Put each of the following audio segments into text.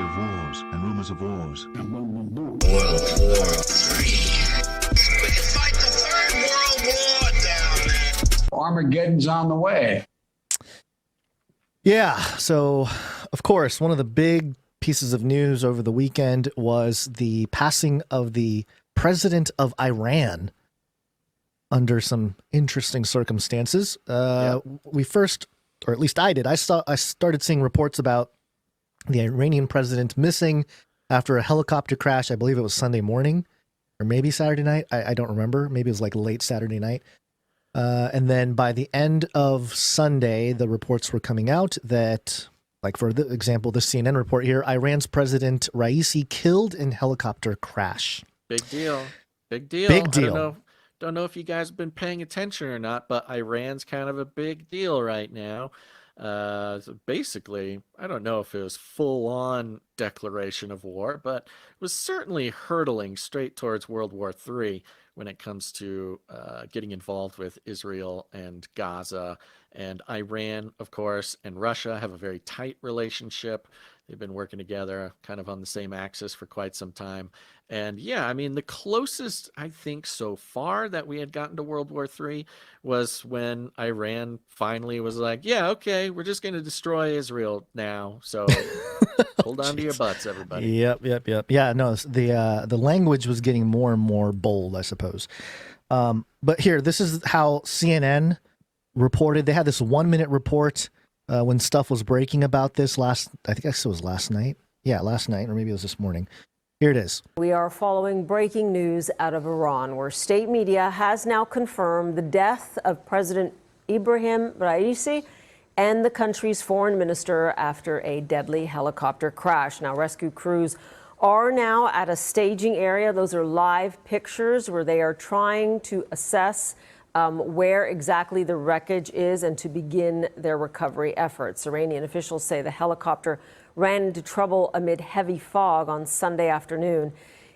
of wars and rumors of wars. World War III. We can fight the Third World War down there. Armageddon's on the way. Yeah, so of course, one of the big pieces of news over the weekend was the passing of the president of Iran under some interesting circumstances. We first, or at least I did, I started seeing reports about the Iranian president missing after a helicopter crash. I believe it was Sunday morning or maybe Saturday night. I don't remember. Maybe it was like late Saturday night. And then by the end of Sunday, the reports were coming out that, like for the example, the CNN report here, Iran's President Raisi killed in helicopter crash. Big deal. Big deal. Big deal. Don't know if you guys have been paying attention or not, but Iran's kind of a big deal right now. So basically, I don't know if it was full-on declaration of war, but it was certainly hurtling straight towards World War III when it comes to getting involved with Israel and Gaza. And Iran, of course, and Russia have a very tight relationship. They've been working together kind of on the same axis for quite some time. And yeah, I mean, the closest I think so far that we had gotten to World War III was when Iran finally was like, yeah, okay, we're just going to destroy Israel now. So hold on to your butts, everybody. Yep. Yeah, no, the language was getting more and more bold, I suppose. But here, this is how CNN reported. They had this 1-minute report when stuff was breaking about this I think it was last night. Yeah, last night, or maybe it was this morning. Here it is. We are following breaking news out of Iran, where state media has now confirmed the death of President Ibrahim Raisi and the country's foreign minister after a deadly helicopter crash. Now, rescue crews are now at a staging area. Those are live pictures where they are trying to assess where exactly the wreckage is and to begin their recovery efforts. Iranian officials say the helicopter ran into trouble amid heavy fog on Sunday afternoon.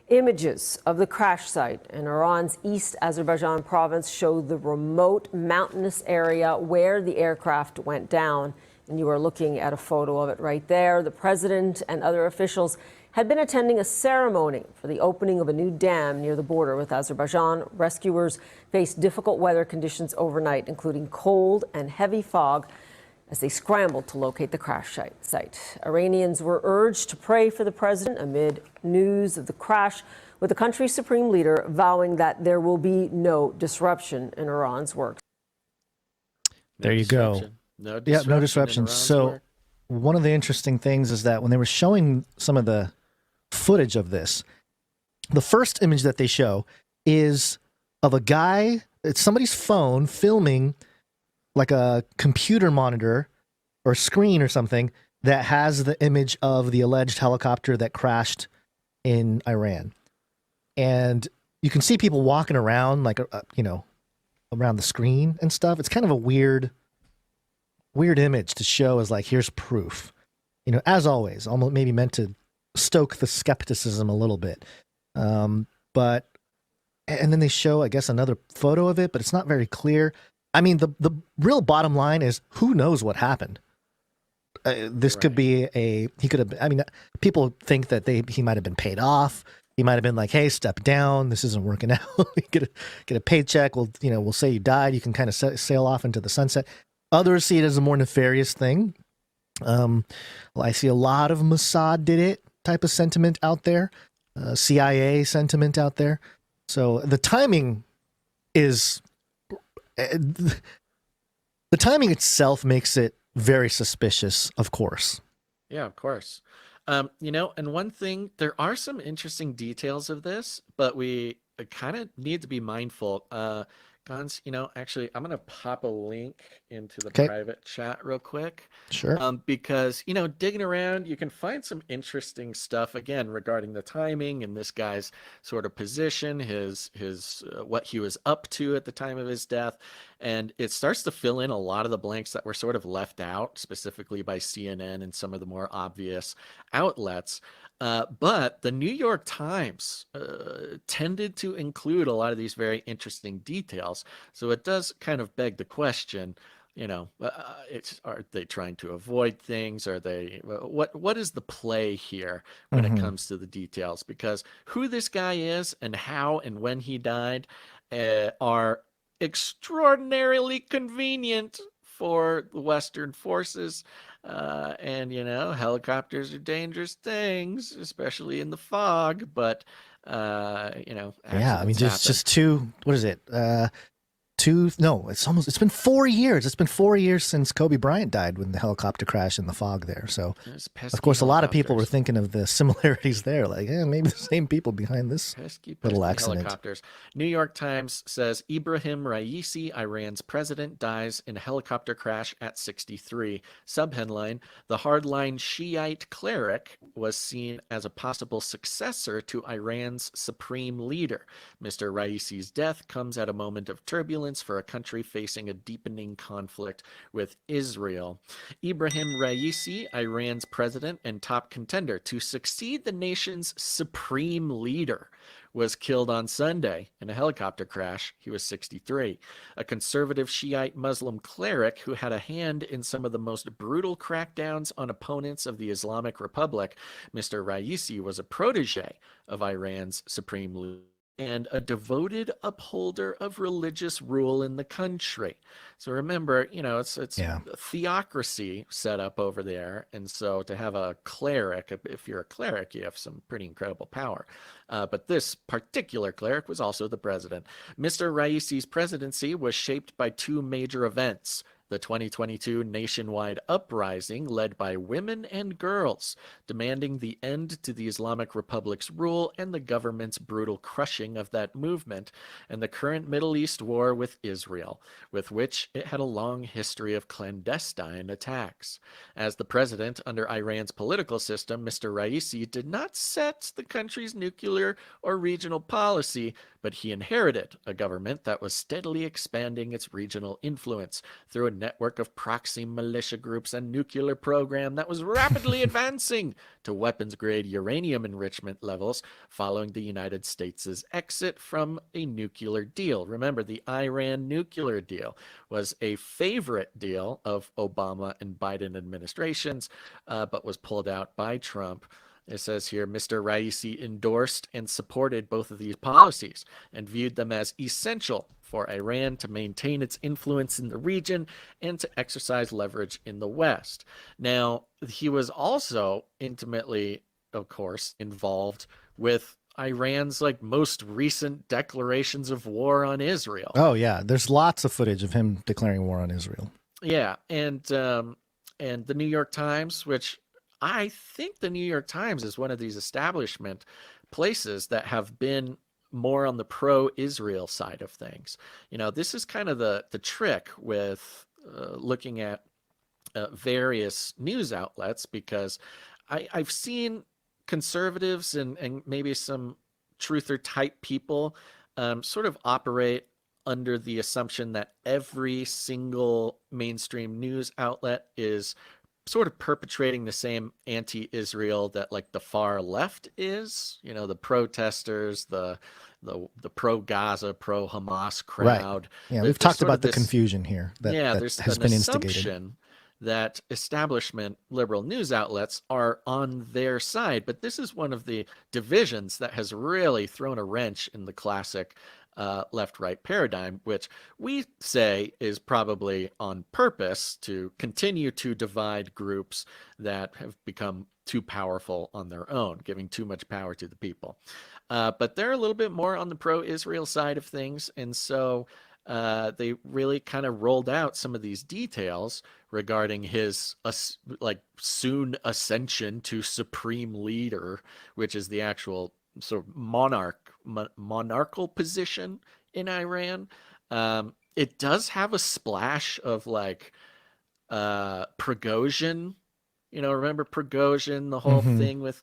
Images of the crash site in Iran's East Azerbaijan province show the remote mountainous area where the aircraft went down. And you are looking at a photo of it right there. The president and other officials had been attending a ceremony for the opening of a new dam near the border with Azerbaijan. Rescuers faced difficult weather conditions overnight, including cold and heavy fog, as they scrambled to locate the crash site. Iranians were urged to pray for the president amid news of the crash, with the country's supreme leader vowing that there will be no disruption in Iran's work. There you go. No disruption. So one of the interesting things is that when they were showing some of the footage of this, the first image that they show is of a guy, it's somebody's phone filming like a computer monitor or screen or something that has the image of the alleged helicopter that crashed in Iran. And you can see people walking around like, around the screen and stuff. It's kind of a weird image to show as like, here's proof, as always, almost maybe meant to stoke the skepticism a little bit. And then they show, I guess, another photo of it, but it's not very clear. I mean, the real bottom line is who knows what happened. This could be he could have, I mean, people think that he might have been paid off. He might have been like, hey, step down. This isn't working out. get a paycheck. We'll say you died. You can kind of sail off into the sunset. Others see it as a more nefarious thing. I see a lot of Mossad did it type of sentiment out there, CIA sentiment out there. So the timing itself makes it very suspicious, of course. Yeah, of course. And one thing, there are some interesting details of this, but we kind of need to be mindful. Gons, actually, I'm going to pop a link into the private chat real quick. Sure. Because, digging around, you can find some interesting stuff, again, regarding the timing and this guy's sort of position, his what he was up to at the time of his death. And it starts to fill in a lot of the blanks that were sort of left out, specifically by CNN and some of the more obvious outlets. But the New York Times tended to include a lot of these very interesting details. So it does kind of beg the question, are they trying to avoid things? Are they, what is the play here when it comes to the details? Because who this guy is and how and when he died are extraordinarily convenient for the Western forces. And, helicopters are dangerous things, especially in the fog. But, Yeah, I mean, accidents just happen. what is it? It's been 4 years. It's been 4 years since Kobe Bryant died when the helicopter crashed in the fog there. So, Those of pesky course, a lot of people were helicopters. thinking of the similarities there. Like, maybe the same people behind this Pesky, little pesky accident. helicopters. New York Times says Ibrahim Raisi, Iran's president, dies in a helicopter crash at 63. Subheadline: The hardline Shiite cleric was seen as a possible successor to Iran's supreme leader. Mr. Raisi's death comes at a moment of turbulence for a country facing a deepening conflict with Israel. Ibrahim Raisi, Iran's president and top contender to succeed the nation's supreme leader, was killed on Sunday in a helicopter crash. He was 63. A conservative Shiite Muslim cleric who had a hand in some of the most brutal crackdowns on opponents of the Islamic Republic, Mr. Raisi was a protege of Iran's supreme leader and a devoted upholder of religious rule in the country. So remember, it's Yeah. a theocracy set up over there, and so to have a cleric, if you're a cleric, you have some pretty incredible power. But this particular cleric was also the president. Mr. Raisi's presidency was shaped by two major events: the 2022 nationwide uprising led by women and girls, demanding the end to the Islamic Republic's rule and the government's brutal crushing of that movement, and the current Middle East war with Israel, with which it had a long history of clandestine attacks. As the president under Iran's political system, Mr. Raisi did not set the country's nuclear or regional policy, but he inherited a government that was steadily expanding its regional influence through a network of proxy militia groups and nuclear program that was rapidly advancing to weapons-grade uranium enrichment levels following the United States' exit from a nuclear deal. Remember, the Iran nuclear deal was a favorite deal of Obama and Biden administrations, but was pulled out by Trump. It says here, Mr. Raisi endorsed and supported both of these policies and viewed them as essential for Iran to maintain its influence in the region and to exercise leverage in the West. Now, he was also intimately, of course, involved with Iran's most recent declarations of war on Israel. Oh yeah, there's lots of footage of him declaring war on Israel. Yeah, and the New York Times, which I think the New York Times is one of these establishment places that have been more on the pro-Israel side of things. This is kind of the trick with looking at various news outlets, because I've seen conservatives and maybe some truther type people sort of operate under the assumption that every single mainstream news outlet is sort of perpetrating the same anti-Israel that the far left is, the protesters, the pro-Gaza, pro-Hamas crowd. Right. Yeah, we've talked about the confusion here that there's has an been instigated. assumption that establishment liberal news outlets are on their side, but this is one of the divisions that has really thrown a wrench in the classic left-right paradigm, which we say is probably on purpose to continue to divide groups that have become too powerful on their own, giving too much power to the people. But they're a little bit more on the pro-Israel side of things, and so they really kind of rolled out some of these details regarding his soon ascension to supreme leader, which is the actual sort of monarchical position in Iran. It does have a splash of Prigozhin. Remember Prigozhin, the whole thing with,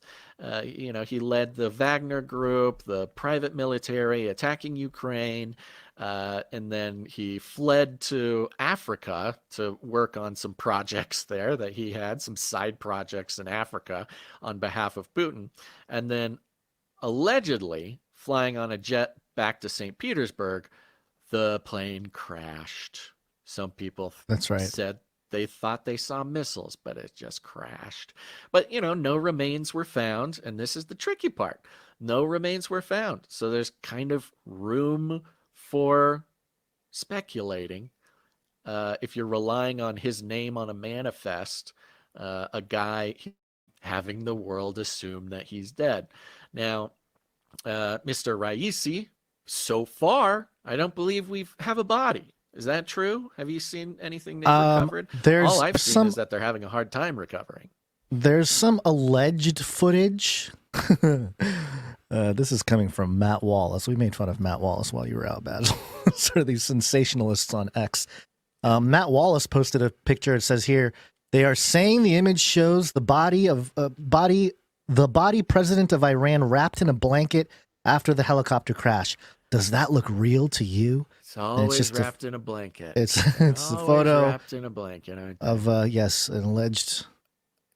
he led the Wagner group, the private military attacking Ukraine, and then he fled to Africa to work on some projects there that he had, some side projects in Africa on behalf of Putin. And then allegedly flying on a jet back to St. Petersburg, the plane crashed. Some people That's right. said they thought they saw missiles, but it just crashed. But, no remains were found. And this is the tricky part. No remains were found. So there's kind of room for speculating. If you're relying on his name on a manifest, a guy having the world assume that he's dead. Now, Mr. Raisi, so far, I don't believe we have a body. Is that true? Have you seen anything they've recovered? All I've seen is that they're having a hard time recovering. There's some alleged footage. This is coming from Matt Wallace. We made fun of Matt Wallace while you were out, Basil. Sort of these sensationalists on X. Matt Wallace posted a picture. It says here, they are saying the image shows the body president of Iran wrapped in a blanket after the helicopter crash. Does that look real to you? It's always wrapped in a blanket. It's a photo wrapped in a blanket of yes, an alleged.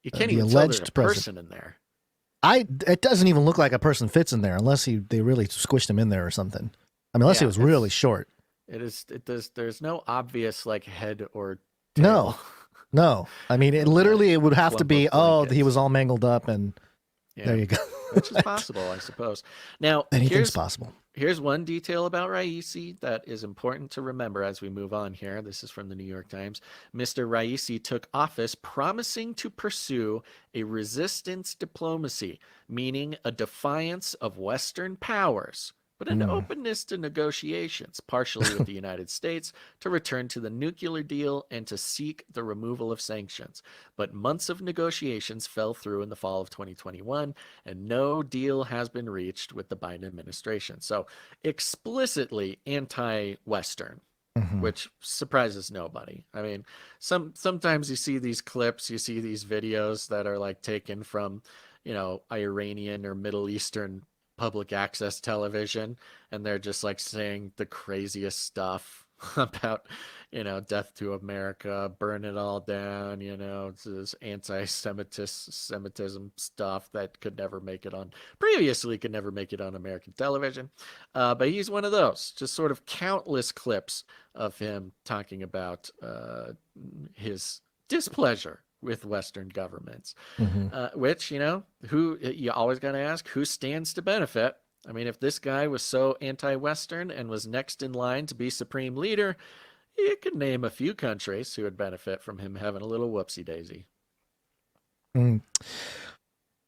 You can't even tell there's a person in there. It doesn't even look like a person fits in there unless they really squished him in there or something. I mean, unless he was really short. There's no obvious like head or tail. No. I mean, it would have to be, he was all mangled up and there you go. Which is possible, I suppose. Now, anything's possible. Here's one detail about Raisi that is important to remember as we move on here. This is from the New York Times. Mr. Raisi took office promising to pursue a resistance diplomacy, meaning a defiance of Western powers, but an openness to negotiations, partially with the United States, to return to the nuclear deal and to seek the removal of sanctions. But months of negotiations fell through in the fall of 2021, and no deal has been reached with the Biden administration. So explicitly anti-Western, which surprises nobody. I mean, sometimes you see these clips, you see these videos that are like taken from, Iranian or Middle Eastern public access television, and they're just like saying the craziest stuff about, death to America, burn it all down, it's this anti-Semitism stuff that could never make it on American television. But he's one of those, just sort of countless clips of him talking about his displeasure with Western governments, which, who you always got to ask, who stands to benefit? I mean, if this guy was so anti-Western and was next in line to be supreme leader, you could name a few countries who would benefit from him having a little whoopsie daisy.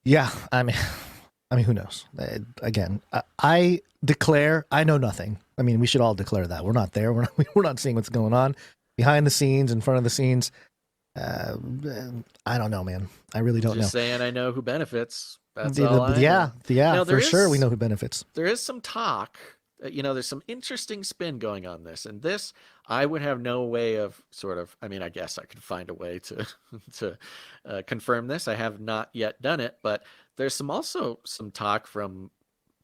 Yeah. I mean, who knows? Again, I declare, I know nothing. I mean, we should all declare that we're not there. We're not seeing what's going on behind the scenes, in front of the scenes. I don't know, man. I really don't know. Just saying, I know who benefits. That's all I know. Yeah, now, for sure we know who benefits. There is some talk, there's some interesting spin going on this, and this I would have no way of I guess I could find a way to confirm this. I have not yet done it, but there's also some talk from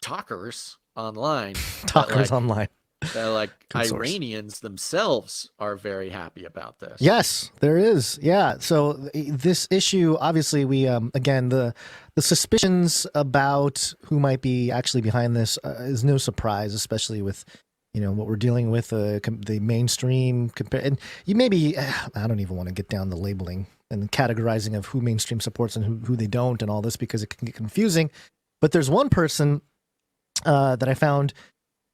talkers online. Online. Like Iranians themselves are very happy about this. Yes, there is. Yeah. So this issue, obviously, we again the suspicions about who might be actually behind this is no surprise, especially with what we're dealing with the mainstream. And you maybe I don't even want to get down the labeling and the categorizing of who mainstream supports and who they don't and all this because it can get confusing. But there's one person that I found.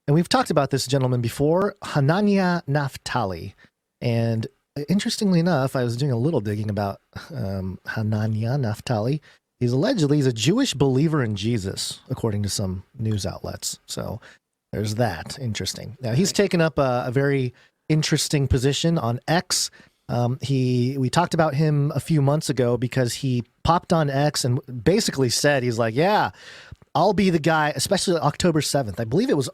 And we've talked about this gentleman before, Hanania Naftali. And interestingly enough, I was doing a little digging about Hanania Naftali. He's a Jewish believer in Jesus, according to some news outlets. So there's that. Interesting. Now, he's taken up a very interesting position on X. We talked about him a few months ago because he popped on X and basically said, he's like, yeah, I'll be the guy, especially October 7th. I believe it was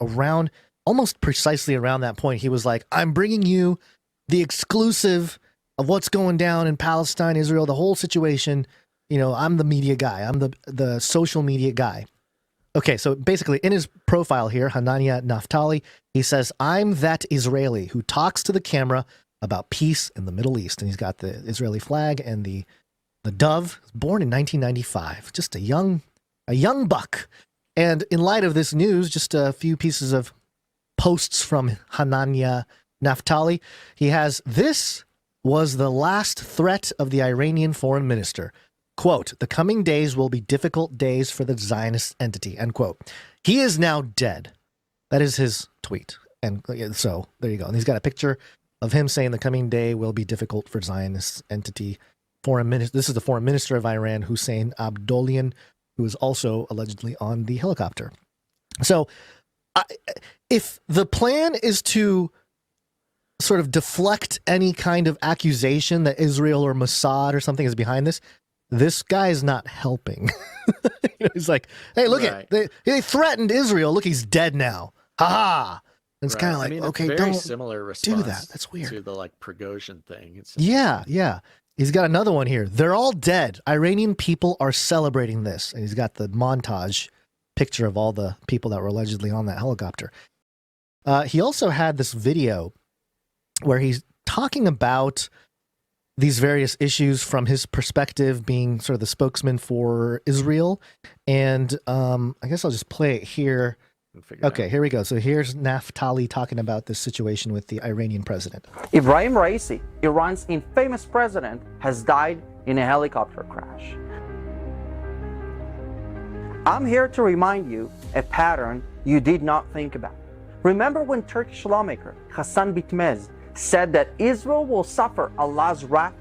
almost precisely around that point. He was like, I'm bringing you the exclusive of what's going down in Palestine, Israel, the whole situation. I'm the media guy. I'm the social media guy. Okay, so basically in his profile here, Hanania Naftali, he says, I'm that Israeli who talks to the camera about peace in the Middle East. And he's got the Israeli flag and the dove, born in 1995. Just a young buck. And in light of this news, just a few pieces of posts from Hanania Naftali. He has, this was the last threat of the Iranian foreign minister. Quote, the coming days will be difficult days for the Zionist entity, end quote. He is now dead. That is his tweet. And so there you go. And he's got a picture of him saying the coming day will be difficult for Zionist entity. This is the foreign minister of Iran, Hussein Abdolian, who is also allegedly on the helicopter. So if the plan is to sort of deflect any kind of accusation that Israel or Mossad or something is behind this guy is not helping. He's like, hey, look they threatened Israel. Look, he's dead now. Ha ha. It's kind of like, okay, very don't similar response do that. That's weird. To the like Prigozhin thing. Yeah. He's got another one here. They're all dead. Iranian people are celebrating this. And he's got the montage picture of all the people that were allegedly on that helicopter. He also had this video where he's talking about these various issues from his perspective, being sort of the spokesman for Israel. And I guess I'll just play it here. Okay, here we go. So here's Naftali talking about this situation with the Iranian president. Ibrahim Raisi, Iran's infamous president, has died in a helicopter crash. I'm here to remind you a pattern you did not think about. Remember when Turkish lawmaker Hassan Bitmez said that Israel will suffer Allah's wrath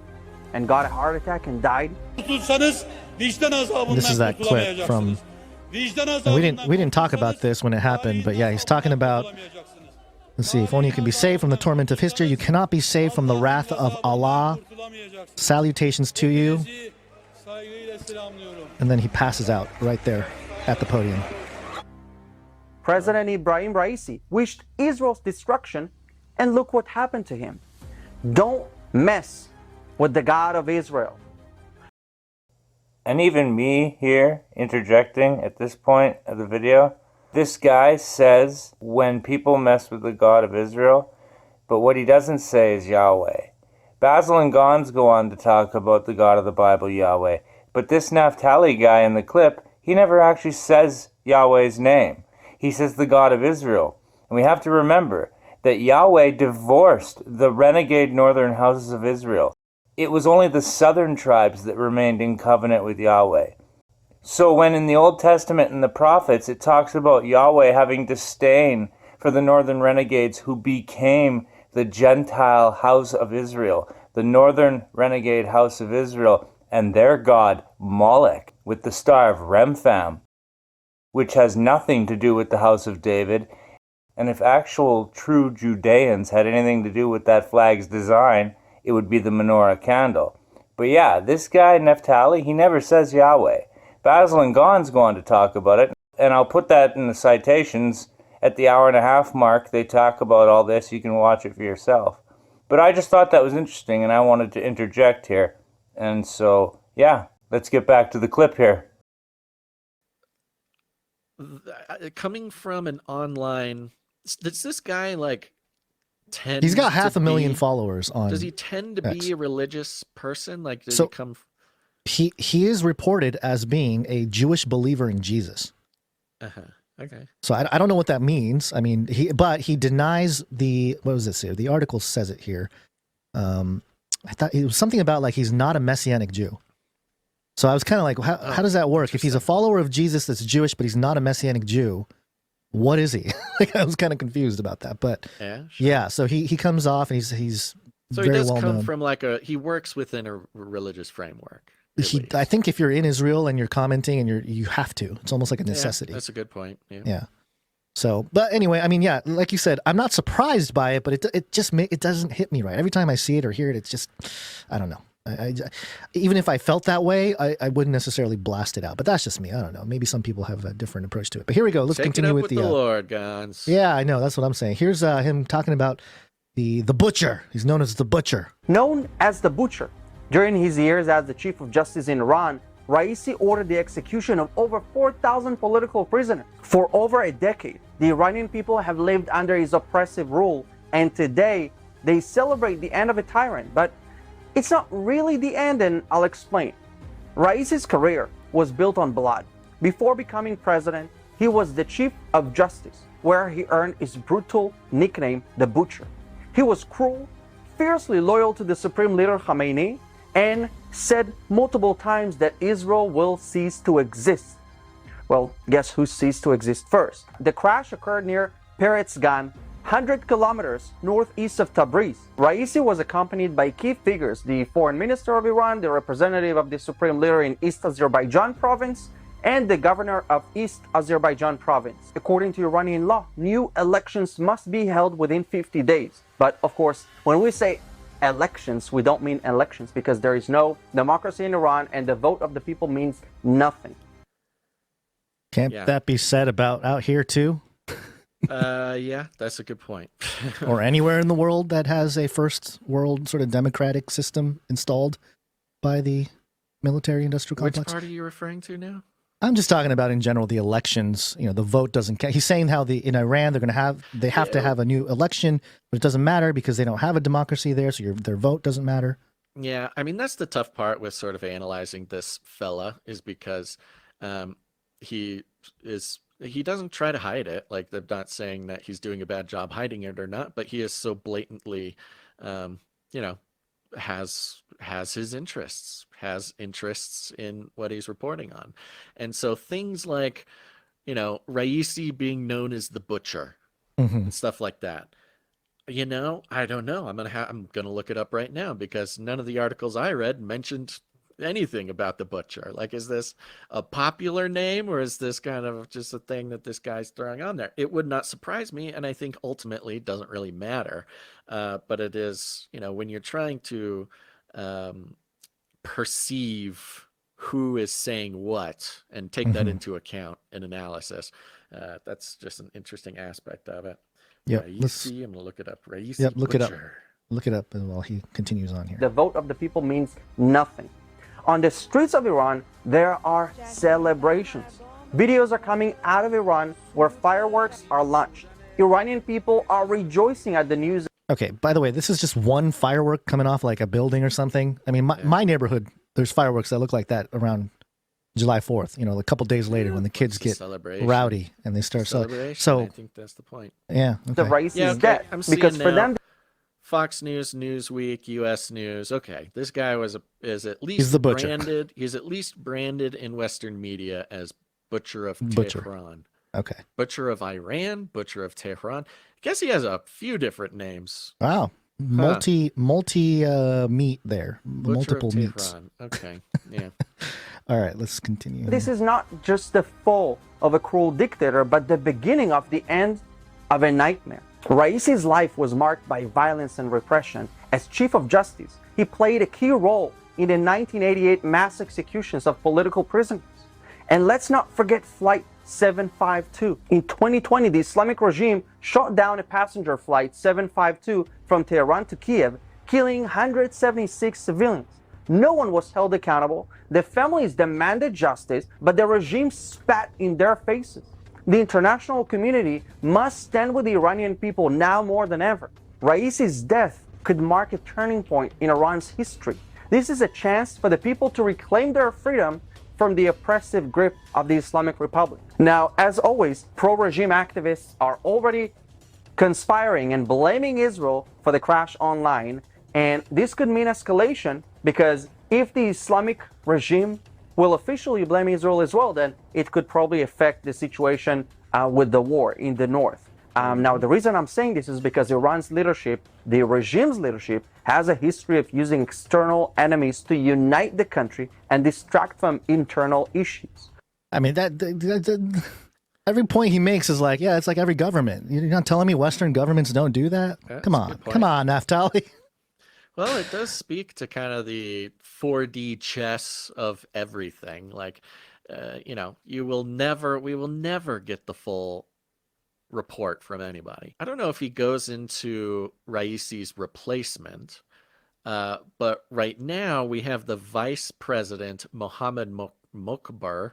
and got a heart attack and died? This is that clip from... And we didn't talk about this when it happened, but yeah, he's talking about, let's see, if only you can be saved from the torment of history, you cannot be saved from the wrath of Allah. Salutations to you. And then he passes out right there at the podium. President Ibrahim Raisi wished Israel's destruction, and look what happened to him. Don't mess with the God of Israel. And even me here interjecting at this point of the video, this guy says when people mess with the God of Israel, but what he doesn't say is Yahweh. Basil and Gons go on to talk about the God of the Bible, Yahweh, but this Naftali guy in the clip, he never actually says Yahweh's name. He says the God of Israel. And we have to remember that Yahweh divorced the renegade northern houses of Israel. It was only the southern tribes that remained in covenant with Yahweh. So when in the Old Testament and the prophets it talks about Yahweh having disdain for the northern renegades who became the Gentile house of Israel, the northern renegade house of Israel, and their god Molech with the star of Remphan, which has nothing to do with the house of David. And if actual true Judeans had anything to do with that flag's design, it would be the menorah candle. But yeah, this guy, Naftali, he never says Yahweh. Basil and Gons go on to talk about it, and I'll put that in the citations. At the hour-and-a-half mark, they talk about all this. You can watch it for yourself. But I just thought that was interesting, and I wanted to interject here. And so, yeah, let's get back to the clip here. Coming from an online... Does this guy, like... He's got 500,000 followers on. Does he tend to X. be a religious person? Like, does he come? He is reported as being a Jewish believer in Jesus. Okay. So I don't know what that means. I mean, but he denies the, what was this here? The article says it here. I thought it was something about like he's not a Messianic Jew. So I was kind of like, how does that work? If he's a follower of Jesus that's Jewish, but he's not a Messianic Jew, what is he? Like, I was kind of confused about that, but yeah. So he comes off and he's so very he does well come known. from like he works within a religious framework. I think if you're in Israel and you're commenting and you have to, it's almost like a necessity. Yeah, that's a good point. Yeah. So, but anyway, I mean, yeah, like you said, I'm not surprised by it, but it doesn't hit me right. Every time I see it or hear it, it's just, I don't know. Even if I felt that way, I wouldn't necessarily blast it out. But that's just me. I don't know. Maybe some people have a different approach to it. But here we go. Let's continue with the Lord, Gons. Yeah, I know. That's what I'm saying. Here's him talking about the butcher. He's known as the butcher. Known as the butcher. During his years as the Chief of Justice in Iran, Raisi ordered the execution of over 4,000 political prisoners. For over a decade, the Iranian people have lived under his oppressive rule, and today they celebrate the end of a tyrant. But it's not really the end, and I'll explain. Raisi's career was built on blood. Before becoming president, he was the Chief of Justice, where he earned his brutal nickname, the Butcher. He was cruel, fiercely loyal to the supreme leader Khamenei, and said multiple times that Israel will cease to exist. Well, guess who ceased to exist first? The crash occurred near Peretz Gan, 100 kilometers northeast of Tabriz. Raisi was accompanied by key figures, the foreign minister of Iran, the representative of the supreme leader in East Azerbaijan province, and the governor of East Azerbaijan province. According to Iranian law, new elections must be held within 50 days. But of course, when we say elections, we don't mean elections because there is no democracy in Iran and the vote of the people means nothing. Can't that be said about out here too? Yeah, that's a good point. Or anywhere in the world that has a first world sort of democratic system installed by the military industrial complex. Which part are you referring to now? I'm just talking about in general the elections. You know, the vote doesn't count. He's saying how in Iran they have to have a new election, but it doesn't matter because they don't have a democracy there, so their vote doesn't matter. Yeah, I mean that's the tough part with sort of analyzing this fella is because he doesn't try to hide it. Like they're not saying that he's doing a bad job hiding it or not, but he is so blatantly, has his interests, has interests in what he's reporting on. And so things like, Raisi being known as the butcher and stuff like that. I don't know. I'm gonna look it up right now because none of the articles I read mentioned anything about the butcher. Like, is this a popular name or is this kind of just a thing that this guy's throwing on there? It would not surprise me, and I think ultimately it doesn't really matter. But it is, when you're trying to perceive who is saying what and take that into account in analysis, that's just an interesting aspect of it. Yeah, I'm gonna look it up. Raisi Yep, look it up. butcher. Look it up while he continues on here. The vote of the people means nothing. On the streets of Iran, there are celebrations. Videos are coming out of Iran where fireworks are launched. Iranian people are rejoicing at the news. Okay, by the way, this is just one firework coming off like a building or something. I mean, my neighborhood, there's fireworks that look like that around July 4th, a couple days later when the kids get rowdy and they start celebrating. So I think that's the point. Yeah. Okay. The race is dead. Because for them, Fox News, Newsweek, U.S. News. Okay, this guy is at least He's the butcher. branded. He's at least branded in Western media as Butcher of Tehran. Okay. Butcher of Iran, Butcher of Tehran. I guess he has a few different names. Wow. Multi meat there. Butcher Multiple of meats. Tehran. Okay. Yeah. All right, let's continue. this is not just the fall of a cruel dictator, but the beginning of the end of a nightmare. Raisi's life was marked by violence and repression. As Chief of Justice, he played a key role in the 1988 mass executions of political prisoners. And let's not forget Flight 752. In 2020, the Islamic regime shot down a passenger flight 752 from Tehran to Kiev, killing 176 civilians. No one was held accountable. The families demanded justice, but the regime spat in their faces. The international community must stand with the Iranian people now more than ever. Raisi's death could mark a turning point in Iran's history. This is a chance for the people to reclaim their freedom from the oppressive grip of the Islamic Republic. Now, as always, pro-regime activists are already conspiring and blaming Israel for the crash online, and this could mean escalation because if the Islamic regime will officially blame Israel as well, then it could probably affect the situation with the war in the north. Now, the reason I'm saying this is because Iran's leadership, the regime's leadership, has a history of using external enemies to unite the country and distract from internal issues. I mean, every point he makes is like, yeah, it's like every government. You're not telling me Western governments don't do that? Yeah, Come on, Naftali. Well, it does speak to kind of the 4D chess of everything. Like, we will never get the full report from anybody. I don't know if he goes into Raisi's replacement, but right now we have the vice president, Mohammed Mokbar,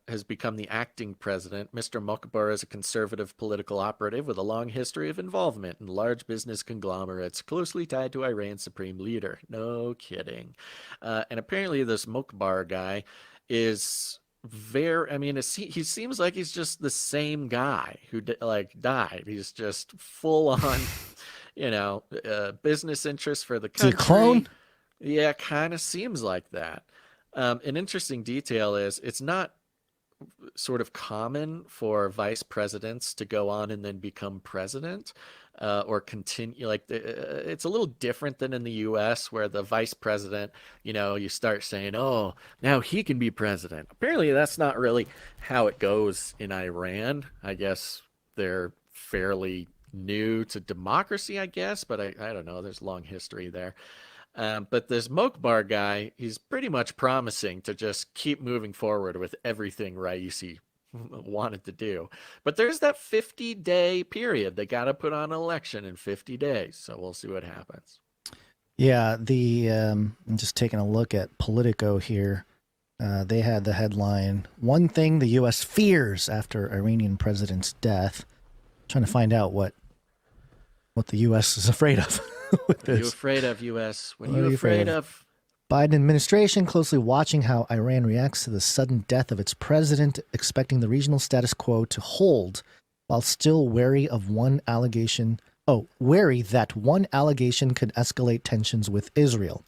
has become the acting president. Mr. Mokbar is a conservative political operative with a long history of involvement in large business conglomerates closely tied to Iran's supreme leader. No kidding. And apparently this Mokbar guy is he seems like he's just the same guy who died. He's just full on, business interests for the Is it country. a clone? Yeah, kind of seems like that. An interesting detail is it's not sort of common for vice presidents to go on and then become president or continue. Like it's a little different than in the US where the vice president, you start saying, oh, now he can be president. Apparently that's not really how it goes in Iran. I guess they're fairly new to democracy, I guess, but I don't know. There's a long history there. But this Mokbar guy, he's pretty much promising to just keep moving forward with everything Raisi wanted to do. But there's that 50-day period. They got to put on an election in 50 days. So we'll see what happens. Yeah, I'm just taking a look at Politico here. They had the headline, "One thing the U.S. fears after Iranian president's death." Trying to find out what the U.S. is afraid of. What are you afraid of, U.S.? What are you afraid of? Biden administration closely watching how Iran reacts to the sudden death of its president, expecting the regional status quo to hold, while still wary of one allegation. Wary that one allegation could escalate tensions with Israel.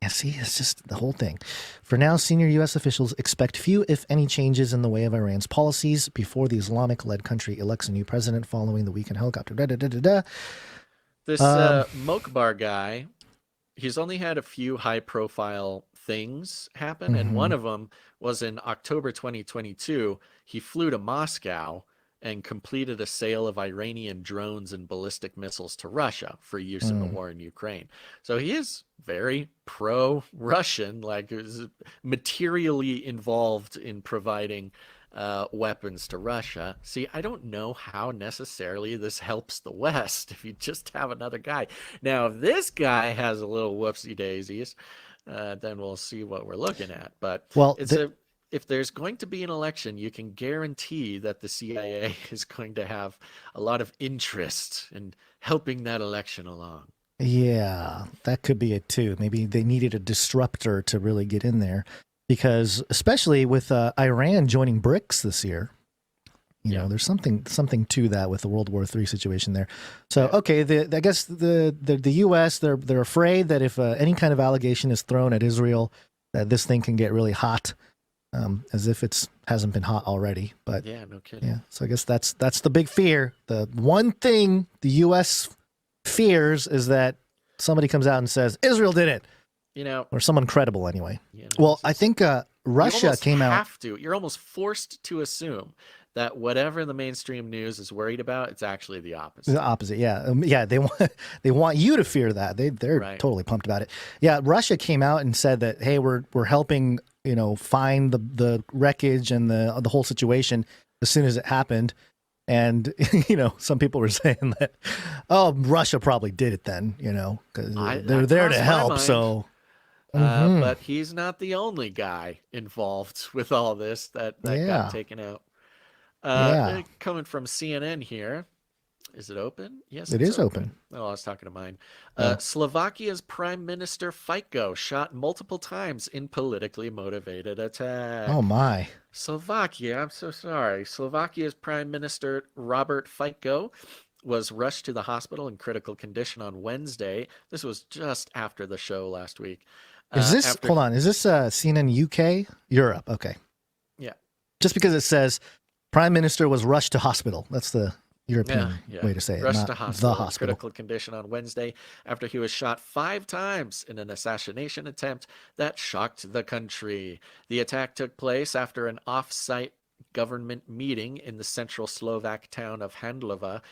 Yeah, see, it's just the whole thing. For now, senior U.S. officials expect few, if any, changes in the way of Iran's policies before the Islamic-led country elects a new president following the weekend helicopter. This Mokbar guy, he's only had a few high-profile things happen, and one of them was in October 2022. He flew to Moscow and completed a sale of Iranian drones and ballistic missiles to Russia for use in the war in Ukraine. So he is very pro-Russian, like is materially involved in providing weapons to Russia. See, I don't know how necessarily this helps the West if you just have another guy. Now, if this guy has a little whoopsie daisies, then we'll see what we're looking at. But if there's going to be an election, you can guarantee that the CIA is going to have a lot of interest in helping that election along. Yeah, that could be it too. Maybe they needed a disruptor to really get in there, because especially with Iran joining BRICS this year, you know, there's something to that with the World War III situation there. So, okay, I guess the U.S. they're afraid that if any kind of allegation is thrown at Israel, that this thing can get really hot. As if it hasn't been hot already, but yeah, no kidding. Yeah, so I guess that's the big fear. The one thing the U.S. fears is that somebody comes out and says Israel did it, or someone credible anyway. Well, I think Russia came out. You're almost forced to assume that whatever the mainstream news is worried about, it's actually the opposite. The opposite, yeah, yeah. They want you to fear that. They're totally pumped about it. Yeah, Russia came out and said that, hey, we're helping, find the wreckage and the whole situation as soon as it happened. And some people were saying that, oh, Russia probably did it then, because they're there to help. So, but he's not the only guy involved with all this that got taken out. Coming from CNN here. Is it open? Yes, it is open. Oh, I was talking to mine. Slovakia's Prime Minister Fico shot multiple times in politically motivated attack. Oh, my. Slovakia, I'm so sorry. Slovakia's Prime Minister Robert Fico was rushed to the hospital in critical condition on Wednesday. This was just after the show last week. Hold on, is this CNN UK? Europe, okay. Yeah. Just because it says Prime Minister was rushed to hospital. That's the European way to say it. Rushed not to hospital, the hospital. Critical condition on Wednesday after he was shot 5 times in an assassination attempt that shocked the country. The attack took place after an off-site government meeting in the central Slovak town of Handlova.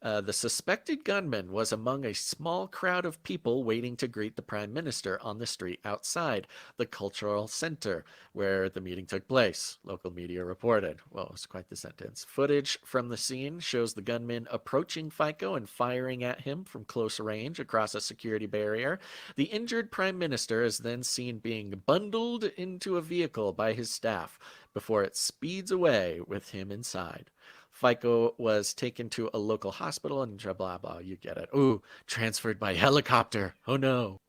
The suspected gunman was among a small crowd of people waiting to greet the prime minister on the street outside the cultural center where the meeting took place, local media reported. Well, it was quite the sentence. Footage from the scene shows the gunman approaching Fico and firing at him from close range across a security barrier. The injured prime minister is then seen being bundled into a vehicle by his staff before it speeds away with him inside. Fico was taken to a local hospital and blah, blah, you get it. Ooh, transferred by helicopter. Oh, no.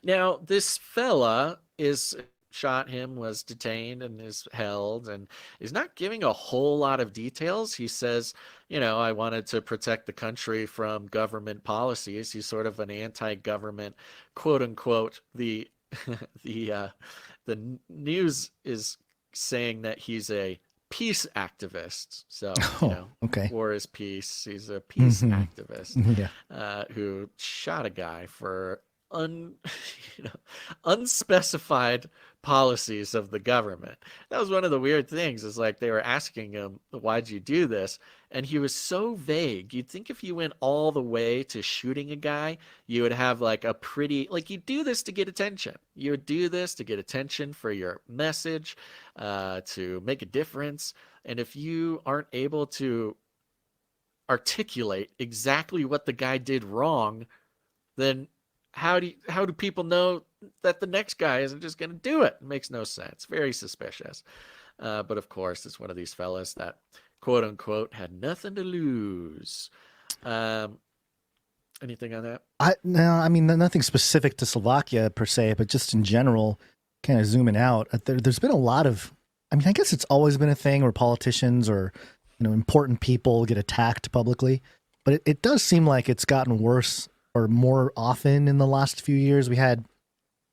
Now, this fella is shot him was detained and is held, and is not giving a whole lot of details. He says, I wanted to protect the country from government policies. He's sort of an anti-government, quote unquote. The the news is saying that he's a peace activist. So, okay. War is peace. He's a peace activist Yeah. who shot a guy for unspecified policies of the government. That was one of the weird things, is like they were asking him, why'd you do this? And he was so vague. You'd think if you went all the way to shooting a guy, you would have like a pretty, like, you do this to get attention. You would do this to get attention for your message, to make a difference. And if you aren't able to articulate exactly what the guy did wrong, then how do people know that the next guy isn't just going to do it? It makes no sense. Very suspicious. But of course, it's one of these fellas that, quote unquote, had nothing to lose. Anything on that? No, I mean, nothing specific to Slovakia per se, but just in general, kind of zooming out, there's been a lot of, I mean, I guess it's always been a thing where politicians or, important people get attacked publicly, but it does seem like it's gotten worse or more often in the last few years. We had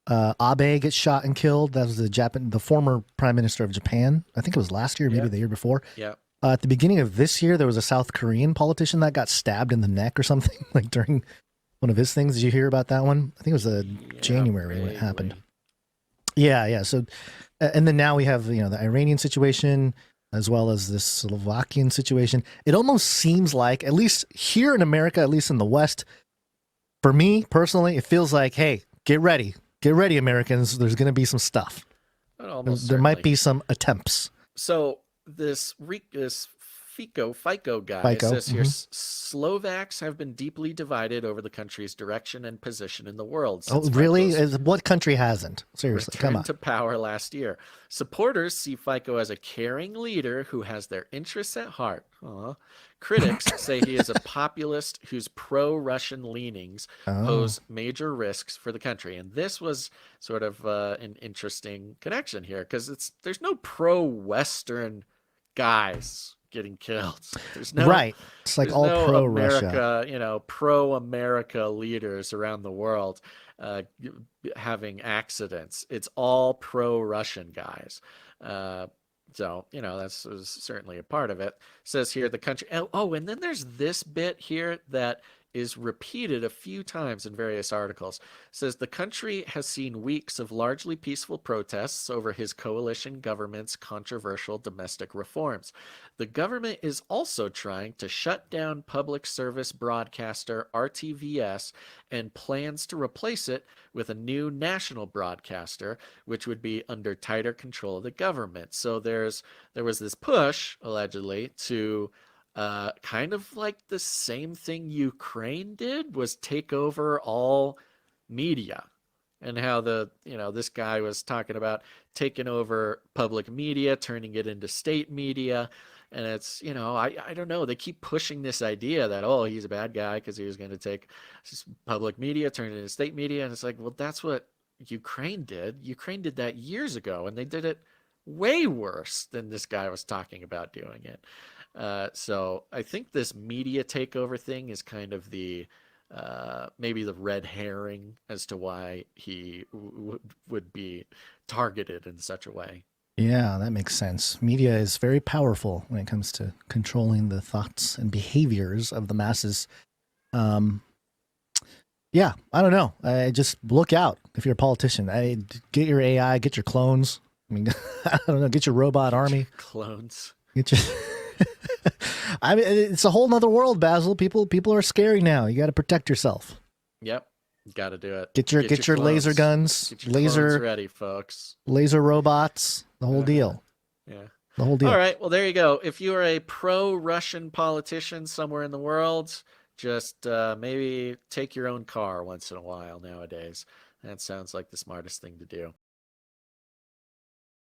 Abe get shot and killed. That was the former prime minister of Japan. I think it was last year, maybe the year before. Yeah. At the beginning of this year, there was a South Korean politician that got stabbed in the neck or something, like during one of his things. Did you hear about that one? I think it was January when it happened. Yeah. So, and then now we have, the Iranian situation, as well as this Slovakian situation. It almost seems like, at least here in America, at least in the West, for me personally, it feels like, hey, get ready, Americans. There's going to be some stuff. There might be some attempts. So this FICO guy says here, Slovaks have been deeply divided over the country's direction and position in the world. Oh, really? What country hasn't? Seriously, come on. To power last year. Supporters see FICO as a caring leader who has their interests at heart. Critics say he is a populist whose pro-Russian leanings pose major risks for the country. And this was sort of an interesting connection here, because there's no pro-Western guys getting killed. There's no It's like all pro-Russia. America, pro-America leaders around the world having accidents. It's all pro-Russian guys. So, that's certainly a part of it. It says here the country. Oh, and then there's this bit here that is repeated a few times in various articles. It says the country has seen weeks of largely peaceful protests over his coalition government's controversial domestic reforms. The government is also trying to shut down public service broadcaster RTVS and plans to replace it with a new national broadcaster, which would be under tighter control of the government. So there was this push, allegedly, to kind of like the same thing Ukraine did, was take over all media, and how this guy was talking about taking over public media, turning it into state media. And it's, I don't know. They keep pushing this idea that, he's a bad guy because he was going to take public media, turn it into state media. And it's like, well, that's what Ukraine did. Ukraine did that years ago, and they did it way worse than this guy was talking about doing it. So I think this media takeover thing is kind of the maybe the red herring as to why he would be targeted in such a way. Yeah, that makes sense. Media is very powerful when it comes to controlling the thoughts and behaviors of the masses. Yeah, I don't know. Just look out if you're a politician. Get your AI, get your clones. I mean, I don't know, get your robot army. Clones. Get your... I mean, it's a whole nother world, Basil. People are scary now. You got to protect yourself. Yep. Got to do it. Get your laser guns, get your clones ready, folks. Laser robots, the whole deal. Yeah. The whole deal. All right. Well, there you go. If you are a pro-Russian politician somewhere in the world, just maybe take your own car once in a while nowadays. That sounds like the smartest thing to do.